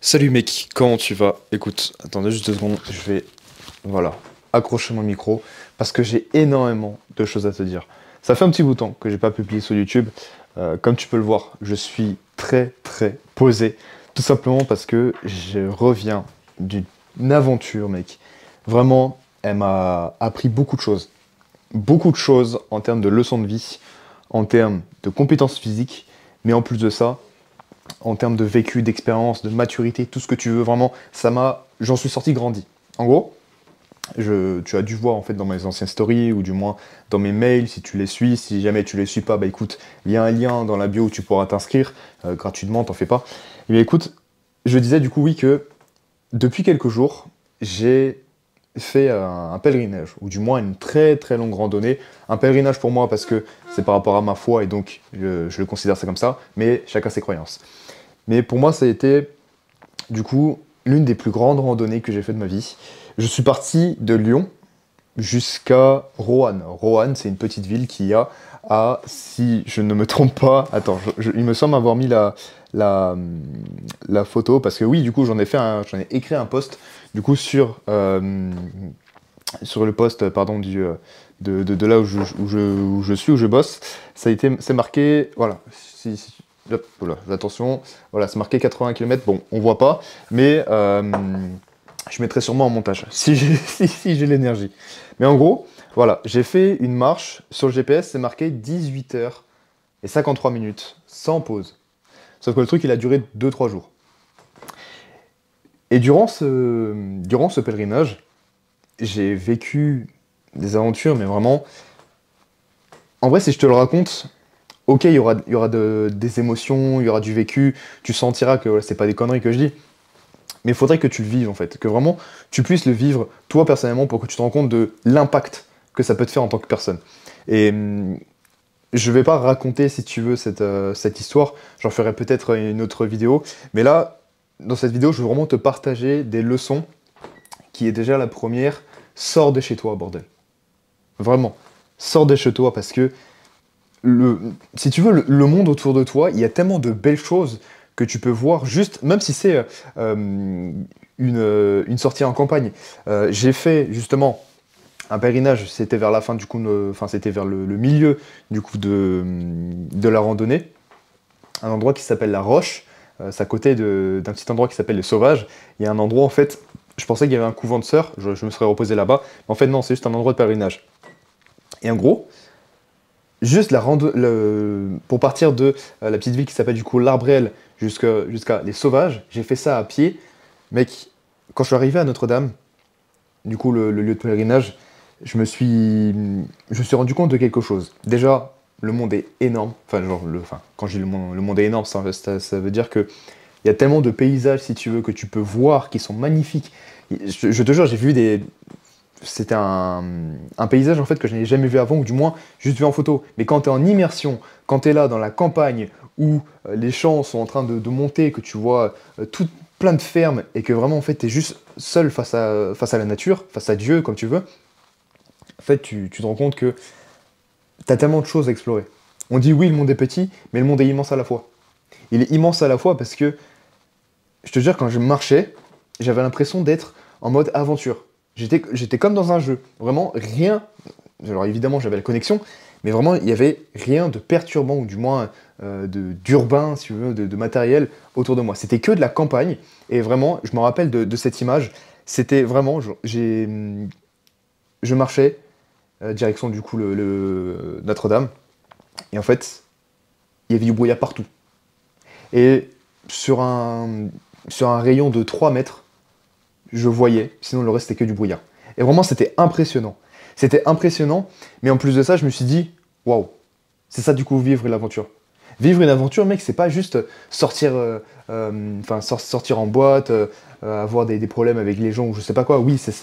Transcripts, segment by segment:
Salut mec, comment tu vas? Écoute, attendez juste 2 secondes, je vais, voilà, accrocher mon micro parce que j'ai énormément de choses à te dire. Ça fait un petit bout de temps que j'ai pas publié sur YouTube. Comme tu peux le voir, je suis très très posé, tout simplement parce que je reviens d'une aventure, mec. Vraiment, elle m'a appris beaucoup de choses en termes de leçons de vie, en termes de compétences physiques, mais en plus de ça en termes de vécu, d'expérience, de maturité, tout ce que tu veux, vraiment, j'en suis sorti grandi. En gros, tu as dû voir en fait dans mes anciennes stories, ou du moins dans mes mails, si tu les suis, si jamais tu les suis pas, bah écoute, il y a un lien dans la bio où tu pourras t'inscrire, gratuitement, t'en fais pas. Et bien écoute, je disais du coup oui que, depuis quelques jours, j'ai fait un pèlerinage, ou du moins une très très longue randonnée. Un pèlerinage pour moi parce que c'est par rapport à ma foi et donc je le considère ça comme ça, mais chacun ses croyances. Mais pour moi, ça a été, du coup, l'une des plus grandes randonnées que j'ai fait de ma vie. Je suis parti de Lyon jusqu'à Roanne. Roanne, c'est une petite ville qui a si je ne me trompe pas, attends, il me semble avoir mis la, la photo, parce que oui, du coup, j'en ai écrit un post, du coup, sur le post, pardon, de là où je suis, où je bosse, c'est marqué, voilà, hop, voilà, attention, voilà, c'est marqué 80 km, bon, on voit pas, mais je mettrai sûrement en montage, si j'ai si j'ai l'énergie. Mais en gros, voilà, j'ai fait une marche, sur le GPS, c'est marqué 18 heures et 53 minutes, sans pause. Sauf que le truc, il a duré 2 3 jours. Et durant ce pèlerinage, j'ai vécu des aventures, mais vraiment, en vrai, si je te le raconte, ok, il y aura des émotions, il y aura du vécu, tu sentiras que voilà, c'est pas des conneries que je dis, mais il faudrait que tu le vives en fait, que vraiment tu puisses le vivre toi personnellement pour que tu te rends compte de l'impact que ça peut te faire en tant que personne. Et je vais pas raconter, si tu veux, cette histoire, j'en ferai peut-être une autre vidéo, mais là, dans cette vidéo, je veux vraiment te partager des leçons qui est déjà la première, sors de chez toi, bordel. Vraiment, sors de chez toi parce que si tu veux, le monde autour de toi, il y a tellement de belles choses que tu peux voir juste, même si c'est une sortie en campagne. J'ai fait justement un pèlerinage, c'était vers la fin du coup, enfin c'était vers le milieu du coup de la randonnée, un endroit qui s'appelle la Roche, c'est à côté d'un petit endroit qui s'appelle les Sauvages. Il y a un endroit en fait, je pensais qu'il y avait un couvent de sœurs, je me serais reposé là-bas, mais en fait non, c'est juste un endroit de pèlerinage. Et en gros, juste pour partir de la petite ville qui s'appelle du coup l'Arbrel jusqu'à les Sauvages, j'ai fait ça à pied. Mec, quand je suis arrivé à Notre-Dame, du coup le lieu de pèlerinage, je me suis rendu compte de quelque chose. Déjà, le monde est énorme. Enfin, quand je dis le monde est énorme, ça veut dire que il y a tellement de paysages, si tu veux, que tu peux voir, qui sont magnifiques. Je te jure, j'ai vu c'était un paysage en fait que je n'avais jamais vu avant, ou du moins juste vu en photo. Mais quand tu es en immersion, quand tu es là dans la campagne, où les champs sont en train de monter, que tu vois tout plein de fermes, et que vraiment en fait tu es juste seul face à la nature, face à Dieu, comme tu veux, en fait tu te rends compte que tu as tellement de choses à explorer. On dit oui, le monde est petit, mais le monde est immense à la fois. Il est immense à la fois parce que, je te jure, quand je marchais, j'avais l'impression d'être en mode aventure. J'étais comme dans un jeu. Vraiment, rien. Alors évidemment, j'avais la connexion, mais vraiment, il n'y avait rien de perturbant, ou du moins d'urbain, si tu veux, de matériel autour de moi. C'était que de la campagne, et vraiment, je me rappelle de cette image. C'était vraiment, je marchais, direction du coup Notre-Dame, et en fait, il y avait du brouillard partout. Et sur sur un rayon de 3 mètres, je voyais, sinon le reste c'était que du brouillard. Et vraiment c'était impressionnant. C'était impressionnant, mais en plus de ça, je me suis dit, waouh, c'est ça du coup vivre une aventure. Vivre une aventure, mec, c'est pas juste sortir, sortir en boîte, avoir des problèmes avec les gens ou je sais pas quoi. Oui, c'est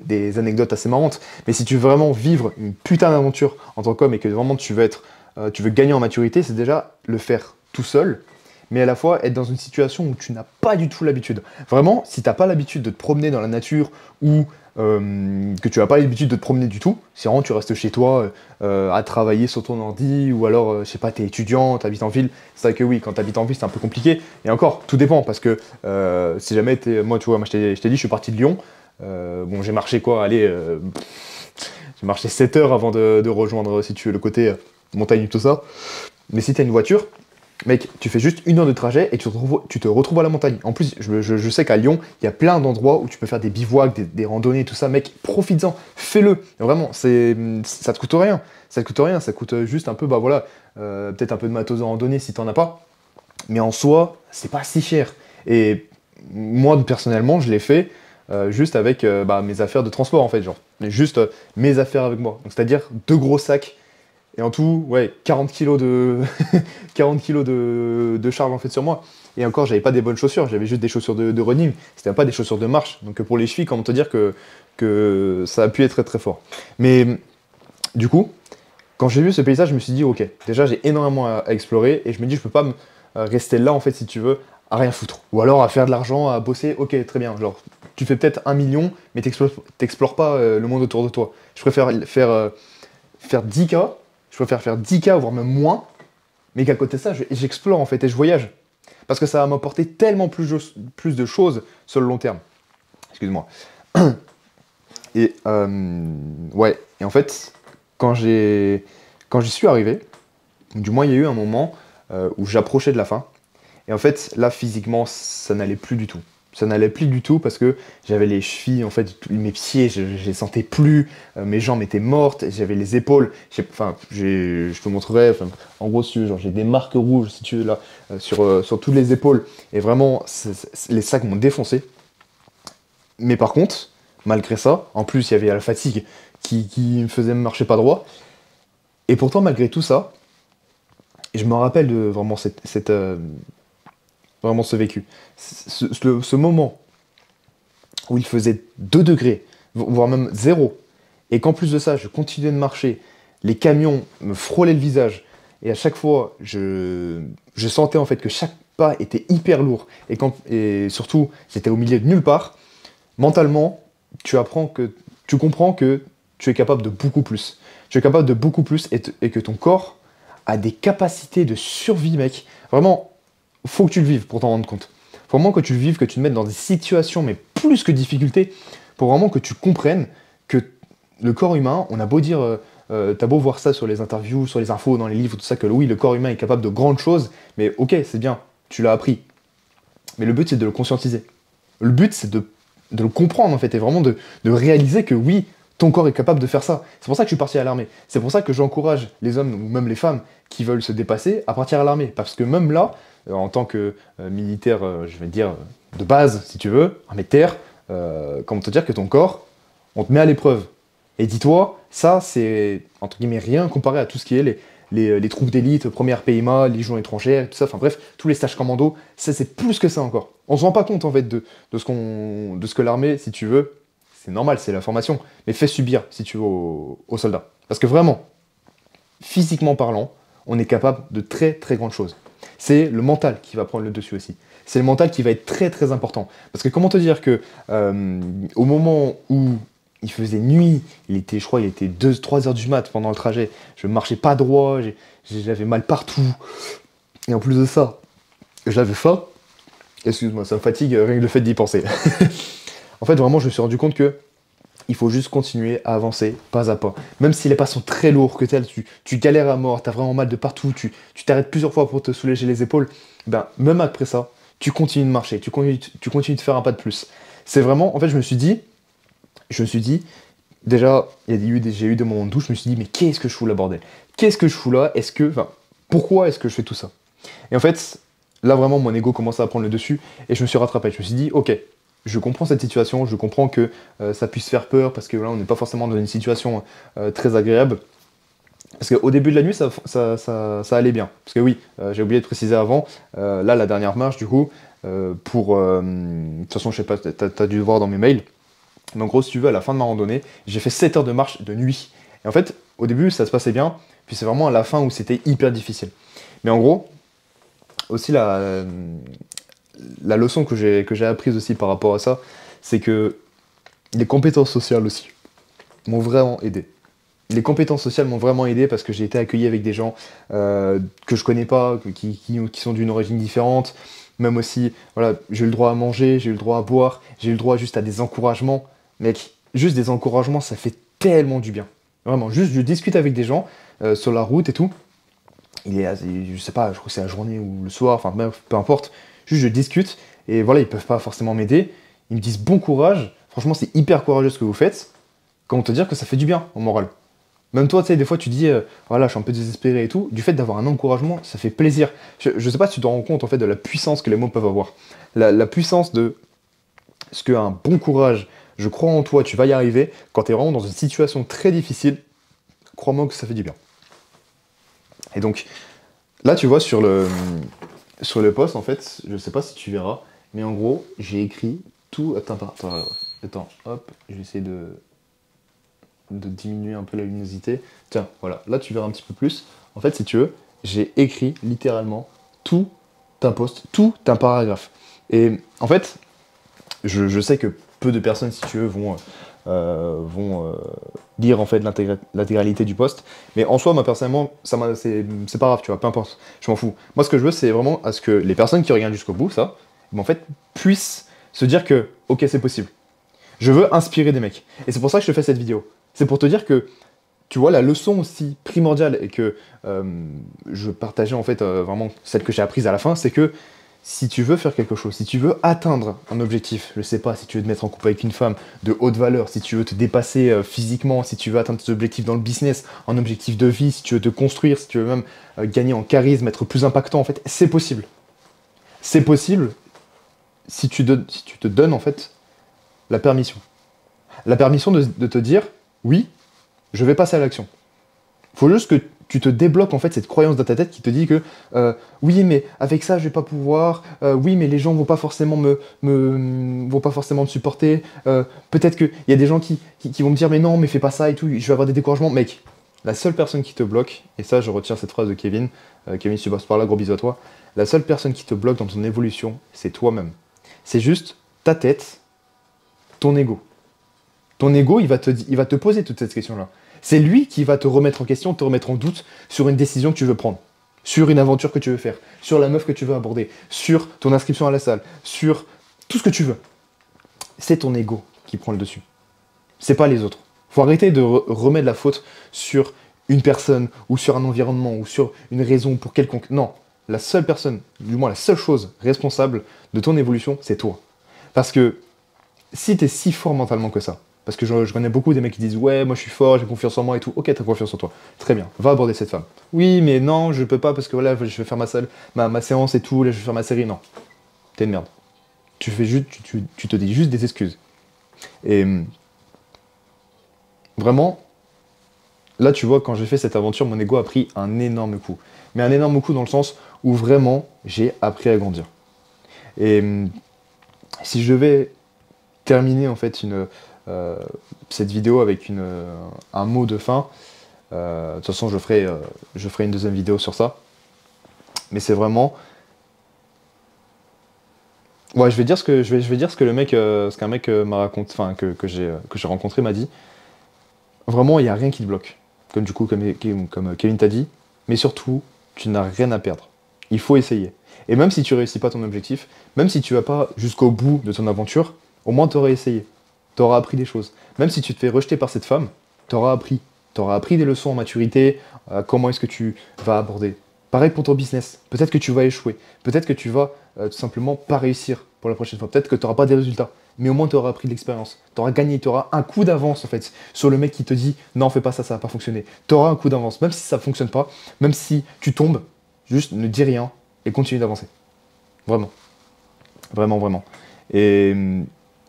des anecdotes assez marrantes, mais si tu veux vraiment vivre une putain d'aventure en tant qu'homme et que vraiment tu veux gagner en maturité, c'est déjà le faire tout seul, mais à la fois être dans une situation où tu n'as pas du tout l'habitude. Vraiment, si t'as pas l'habitude de te promener dans la nature ou que tu n'as pas l'habitude de te promener du tout, si vraiment tu restes chez toi à travailler sur ton ordi, ou alors, je sais pas, t'es étudiant, t'habites en ville, c'est vrai que oui, quand t'habites en ville, c'est un peu compliqué, et encore, tout dépend, parce que si jamais moi, tu vois, moi, je t'ai dit, je suis parti de Lyon, bon, j'ai marché quoi, allez, j'ai marché 7 heures avant de rejoindre, si tu veux, le côté montagne, tout ça, mais si t'as une voiture, mec, tu fais juste 1 heure de trajet et tu te retrouves à la montagne. En plus, je sais qu'à Lyon, il y a plein d'endroits où tu peux faire des bivouacs, des randonnées, tout ça. Mec, profites-en, fais-le. Vraiment, ça te coûte rien. Ça te coûte rien, ça coûte juste un peu, bah voilà, peut-être un peu de matos de randonnée si t'en as pas. Mais en soi, c'est pas si cher. Et moi, personnellement, je l'ai fait juste avec bah, mes affaires de transport, en fait. Genre, mais juste mes affaires avec moi. Donc, c'est-à-dire 2 gros sacs et en tout, ouais, 40 kilos de, 40 kilos de charge en fait sur moi. Et encore, j'avais pas des bonnes chaussures, j'avais juste des chaussures de running. C'était pas des chaussures de marche. Donc pour les chevilles, comment te dire que ça a pu être très très fort. Mais du coup, quand j'ai vu ce paysage, je me suis dit, ok, déjà j'ai énormément à explorer et je me dis, je peux pas rester là en fait, si tu veux, à rien foutre. Ou alors à faire de l'argent, à bosser, ok, très bien. Genre, tu fais peut-être 1 million, mais t'explores pas le monde autour de toi. Je préfère faire 10K, je préfère faire 10K, voire même moins, mais qu'à côté de ça, j'explore en fait et je voyage. Parce que ça va m'apporter tellement plus de choses sur le long terme. Excuse-moi. Et ouais, et en fait, quand j'y suis arrivé, du moins il y a eu un moment où j'approchais de la fin, et en fait, là, physiquement, ça n'allait plus du tout. Ça n'allait plus du tout parce que j'avais les chevilles, en fait, mes pieds, je les sentais plus, mes jambes étaient mortes, j'avais les épaules, enfin, je te montrerai, enfin, en gros, si tu veux, genre, j'ai des marques rouges, si tu veux, là, sur toutes les épaules, et vraiment, les sacs m'ont défoncé. Mais par contre, malgré ça, en plus, il y avait la fatigue qui me faisait marcher pas droit, et pourtant, malgré tout ça, je me rappelle de vraiment vraiment ce vécu. Ce moment où il faisait 2 degrés, voire même 0, et qu'en plus de ça, je continuais de marcher, les camions me frôlaient le visage, et à chaque fois, je sentais en fait que chaque pas était hyper lourd, et surtout, j'étais au milieu de nulle part, mentalement, tu comprends que tu es capable de beaucoup plus. Tu es capable de beaucoup plus, et que ton corps a des capacités de survie, mec. Vraiment, faut que tu le vives pour t'en rendre compte. Faut vraiment que tu le vives, que tu te mettes dans des situations, mais plus que difficultés, pour vraiment que tu comprennes que le corps humain, on a beau dire, t'as beau voir ça sur les interviews, sur les infos, dans les livres, tout ça, que oui, le corps humain est capable de grandes choses, mais ok, c'est bien, tu l'as appris. Mais le but, c'est de le conscientiser. Le but, c'est de le comprendre, en fait, et vraiment de réaliser que oui, ton corps est capable de faire ça. C'est pour ça que je suis parti à l'armée. C'est pour ça que j'encourage les hommes, ou même les femmes, qui veulent se dépasser, à partir à l'armée. Parce que même là, en tant que militaire, je vais dire, de base, si tu veux, armée de terre, comment te dire que ton corps, on te met à l'épreuve. Et dis-toi, ça, c'est, entre guillemets, rien comparé à tout ce qui est les troupes d'élite, première PMA, Légion étrangère, tout ça, enfin bref, tous les stages commando, ça, c'est plus que ça encore. On se rend pas compte, en fait, de ce que l'armée, si tu veux, c'est normal, c'est la formation, mais fait subir, si tu veux, aux soldats. Parce que vraiment, physiquement parlant, on est capable de très très grandes choses. C'est le mental qui va prendre le dessus aussi. C'est le mental qui va être très très important. Parce que comment te dire que au moment où il faisait nuit, je crois il était 2-3 heures du mat pendant le trajet, je marchais pas droit, j'avais mal partout, et en plus de ça, j'avais faim, excuse-moi, ça me fatigue rien que le fait d'y penser. En fait, vraiment, je me suis rendu compte que il faut juste continuer à avancer pas à pas. Même si les pas sont très lourds, que tu galères à mort, t'as vraiment mal de partout, tu t'arrêtes plusieurs fois pour te soulager les épaules, ben, même après ça, tu continues de marcher, tu continues de faire un pas de plus. C'est vraiment, en fait, je me suis dit, déjà, j'ai eu des moments de doute, je me suis dit, mais qu'est-ce que je fous là, bordel? Qu'est-ce que je fous là? Pourquoi est-ce que je fais tout ça? Et en fait, là, vraiment, mon ego commençait à prendre le dessus, et je me suis rattrapé. Je me suis dit, ok, je comprends cette situation, je comprends que ça puisse faire peur, parce que là, on n'est pas forcément dans une situation très agréable. Parce qu'au début de la nuit, ça allait bien. Parce que oui, j'ai oublié de préciser avant, là, la dernière marche, du coup, de toute façon, je sais pas, t'as dû le voir dans mes mails. Mais en gros, si tu veux, à la fin de ma randonnée, j'ai fait 7 heures de marche de nuit. Et en fait, au début, ça se passait bien, puis c'est vraiment à la fin où c'était hyper difficile. Mais en gros, aussi la leçon que j'ai apprise aussi par rapport à ça, c'est que Les compétences sociales aussi m'ont vraiment aidé. Les compétences sociales m'ont vraiment aidé parce que j'ai été accueilli avec des gens que je connais pas, qui sont d'une origine différente. Même aussi, voilà, j'ai eu le droit à manger, j'ai eu le droit à boire, j'ai eu le droit juste à des encouragements. Mec, juste des encouragements, ça fait tellement du bien. Vraiment, juste je discute avec des gens sur la route et tout. Je sais pas, je crois que c'est la journée ou le soir, enfin bref, peu importe. Juste je discute et voilà, ils peuvent pas forcément m'aider. Ils me disent bon courage. Franchement, c'est hyper courageux ce que vous faites. Comment te dire que ça fait du bien au moral. Même toi, tu sais, des fois, tu dis, voilà, je suis un peu désespéré et tout. Du fait d'avoir un encouragement, ça fait plaisir. Je sais pas si tu te rends compte, en fait, de la puissance que les mots peuvent avoir. La puissance de ce qu'un bon courage, je crois en toi, tu vas y arriver. Quand tu es vraiment dans une situation très difficile, crois-moi que ça fait du bien. Et donc, là, tu vois, sur le post, en fait, je sais pas si tu verras, mais en gros, j'ai écrit tout. Attends, hop, je vais essayer de diminuer un peu la luminosité. Tiens, voilà, là tu verras un petit peu plus. En fait, si tu veux, j'ai écrit littéralement tout un post, tout un paragraphe. Et en fait, je sais que peu de personnes, si tu veux, vont lire en fait l'intégralité du post. Mais en soi, moi personnellement, c'est pas grave, tu vois, peu importe, je m'en fous. Moi, ce que je veux, c'est vraiment à ce que les personnes qui regardent jusqu'au bout, ça, en fait, puissent se dire que, ok, c'est possible. Je veux inspirer des mecs. Et c'est pour ça que je te fais cette vidéo. C'est pour te dire que, tu vois, la leçon aussi primordiale et que je partageais en fait vraiment celle que j'ai apprise à la fin, c'est que si tu veux faire quelque chose, si tu veux atteindre un objectif, je sais pas, si tu veux te mettre en couple avec une femme de haute valeur, si tu veux te dépasser physiquement, si tu veux atteindre tes objectifs dans le business, un objectif de vie, si tu veux te construire, si tu veux même gagner en charisme, être plus impactant, en fait, c'est possible. C'est possible si tu te donnes en fait la permission. La permission de te dire, oui, je vais passer à l'action. Il faut juste que tu te débloques en fait cette croyance dans ta tête qui te dit que oui, mais avec ça je vais pas pouvoir, oui, mais les gens vont pas forcément vont pas forcément me supporter, peut-être qu'il y a des gens qui vont me dire mais non, mais fais pas ça et tout, je vais avoir des découragements. Mec, la seule personne qui te bloque, et ça je retiens cette phrase de Kevin, Kevin si tu passes par là, gros bisous à toi, la seule personne qui te bloque dans ton évolution, c'est toi-même. C'est juste ta tête, ton ego. Ton ego, il va te poser toute cette question-là. C'est lui qui va te remettre en question, te remettre en doute sur une décision que tu veux prendre, sur une aventure que tu veux faire, sur la meuf que tu veux aborder, sur ton inscription à la salle, sur tout ce que tu veux. C'est ton ego qui prend le dessus. C'est pas les autres. Faut arrêter de remettre la faute sur une personne, ou sur un environnement, ou sur une raison pour quelconque. Non, la seule personne, du moins la seule chose responsable de ton évolution, c'est toi. Parce que si t'es si fort mentalement que ça, parce que je connais beaucoup des mecs qui disent ouais, moi je suis fort, j'ai confiance en moi et tout. Ok, t'as confiance en toi. Très bien, va aborder cette femme. Oui, mais non, je peux pas parce que voilà, je vais faire ma séance et tout, là je vais faire ma série. Non, t'es une merde. Tu fais juste, tu te dis juste des excuses. Et vraiment, là tu vois, quand j'ai fait cette aventure, mon ego a pris un énorme coup. Mais un énorme coup dans le sens où vraiment j'ai appris à grandir. Et si je devais terminer en fait cette vidéo avec un mot de fin. De toute façon, je ferai une deuxième vidéo sur ça. Mais c'est vraiment. Ouais, je vais dire ce que le mec, ce qu'un mec m'a raconté, enfin que j'ai rencontré m'a dit. Vraiment, il n'y a rien qui te bloque. Comme du coup, comme Kevin t'a dit. Mais surtout, tu n'as rien à perdre. Il faut essayer. Et même si tu réussis pas ton objectif, même si tu vas pas jusqu'au bout de ton aventure, au moins tu aurais essayé. Tu auras appris des choses. Même si tu te fais rejeter par cette femme, tu auras appris. Tu auras appris des leçons en maturité, comment est-ce que tu vas aborder. Pareil pour ton business. Peut-être que tu vas échouer. Peut-être que tu vas tout simplement pas réussir pour la prochaine fois. Peut-être que tu n'auras pas des résultats. Mais au moins, tu auras appris de l'expérience. Tu auras gagné. Tu auras un coup d'avance, en fait, sur le mec qui te dit non, fais pas ça, ça va pas fonctionner. Tu auras un coup d'avance. Même si ça fonctionne pas, même si tu tombes, juste ne dis rien et continue d'avancer. Vraiment. Vraiment, vraiment. Et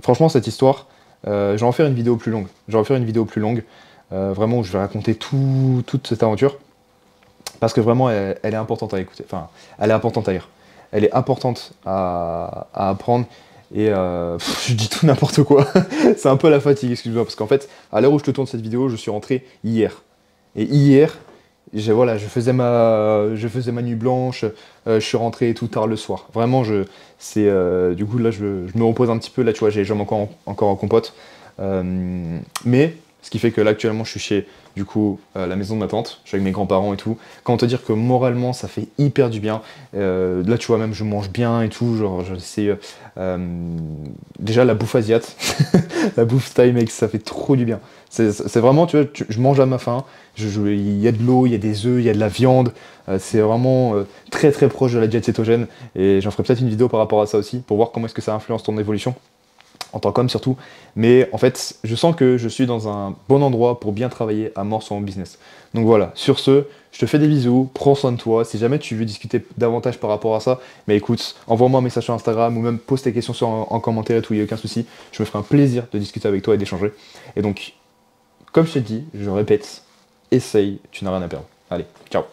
franchement, cette histoire, je vais en faire une vidéo plus longue. Vraiment, où je vais raconter toute cette aventure. Parce que vraiment, elle est importante à écouter. Enfin, elle est importante à lire. Elle est importante à apprendre. Et je dis tout n'importe quoi. C'est un peu la fatigue, excuse-moi. Parce qu'en fait, à l'heure où je te tourne cette vidéo, je suis rentré hier. Et hier, voilà, je faisais ma nuit blanche, je suis rentré tout tard le soir. Vraiment, du coup, là, je me repose un petit peu. Là, tu vois, j'ai les jambes encore en compote. Mais ce qui fait que là actuellement je suis chez du coup la maison de ma tante, je suis avec mes grands-parents et tout. Comment te dire que moralement ça fait hyper du bien. Là tu vois même je mange bien et tout, genre j'essaie déjà la bouffe asiate, la bouffe thaï mec ça fait trop du bien. C'est vraiment tu vois, je mange à ma faim, il y a de l'eau, il y a des œufs, il y a de la viande, c'est vraiment très très proche de la diète cétogène et j'en ferai peut-être une vidéo par rapport à ça aussi pour voir comment est-ce que ça influence ton évolution en tant qu'homme surtout, mais en fait, je sens que je suis dans un bon endroit pour bien travailler à mort sur mon business. Donc voilà, sur ce, je te fais des bisous, prends soin de toi, si jamais tu veux discuter davantage par rapport à ça, mais écoute, envoie-moi un message sur Instagram ou même pose tes questions en commentaire et tout, il n'y a aucun souci, je me ferai un plaisir de discuter avec toi et d'échanger. Et donc, comme je t'ai dit, je répète, essaye, tu n'as rien à perdre. Allez, ciao.